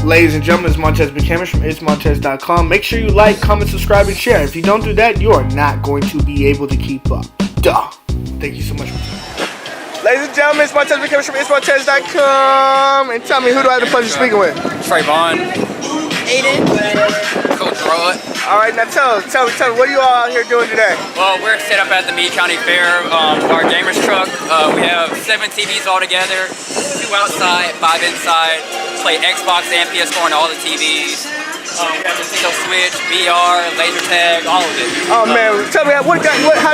Ladies and gentlemen, it's Montez Gamerz from itsmontez.com. Make sure you like, comment, subscribe, and share. If you don't do that, you are not going to be able to keep up. Duh. Thank you so much for tuning in. Ladies and gentlemen, it's Montez Gamerz from itsmontez.com. And tell me, who do I have the pleasure of speaking with? Trayvon. Aiden. Coach Rod. Alright, now tell me, what are you all out here doing today? Well, we're set up at the Meade County Fair, our Gamerz Truck. We have 7 TVs all together, 2 outside, 5 inside. Play Xbox and PS4 on all the TVs. We have Nintendo Switch, VR, laser tag, all of it. Oh man, tell me, how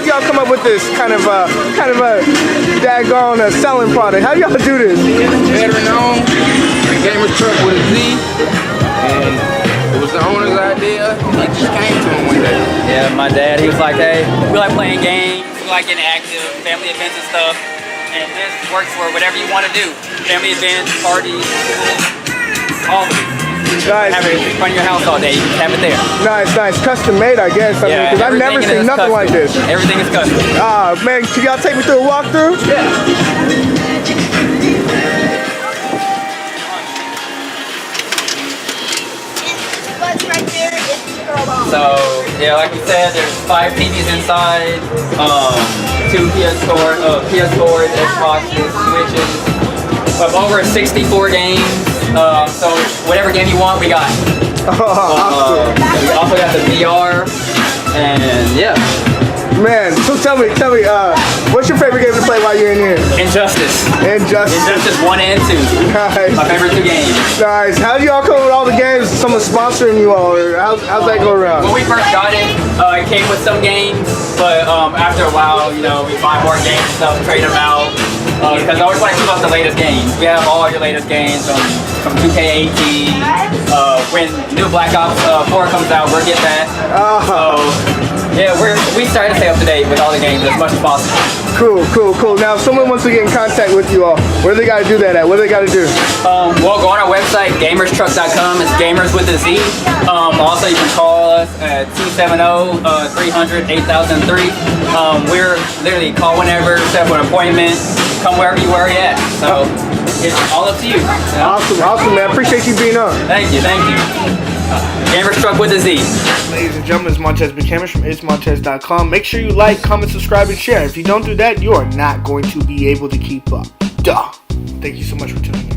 do y'all come up with this kind of a daggone selling product? How do y'all do this? Veteran owned, Gamerz Truck with a Z, and it was the owner's idea. It just came to him one day. Yeah, my dad, he was like, hey, we like playing games, we like getting active, family events and stuff, and this works for whatever you want to do. Family events, parties, all of it. Nice. Have it in front of your house all day. You can have it there. Nice. Custom made, I guess. Yeah, because I've never seen nothing custom. like this. Everything is custom. Man, can y'all take me through a walkthrough? Yeah. So, yeah, like we said, there's 5 TVs inside, 2 PS4s, Xboxes, Switches. We have over 64 games. So whatever game you want, we got. We also got the VR, and yeah. Man, so tell me, what's your favorite game to play while you're in here? Injustice 1 and 2. Nice. My favorite 2 games. Nice. How do y'all come up with all the games? Someone sponsoring you all, or how's that go around? When we first got it, it came with some games, but after a while, you know, we buy more games and stuff, trade them out. Because I always like to keep up the latest games. We have all your latest games from 2K18. When new Black Ops 4 comes out, we'll get that. So, yeah, we try to stay up to date with all the games as much as possible. Cool. Now, if someone wants to get in contact with you all, where do they got to do that at? What do they got to do? Well, go on our website, gamerztruck.com. It's Gamerz with a Z. Also, you can call us at 270-300-8003. We're literally call whenever, set up an appointment, come wherever you are at. So it's all up to you. Awesome, man. Appreciate you being on. Thank you. Gamerz Truck with a Z. Ladies and gentlemen, it's Montez Gamerz from itsmontez.com. Make sure you like, comment, subscribe, and share. If you don't do that, you are not going to be able to keep up. Duh. Thank you so much for tuning in.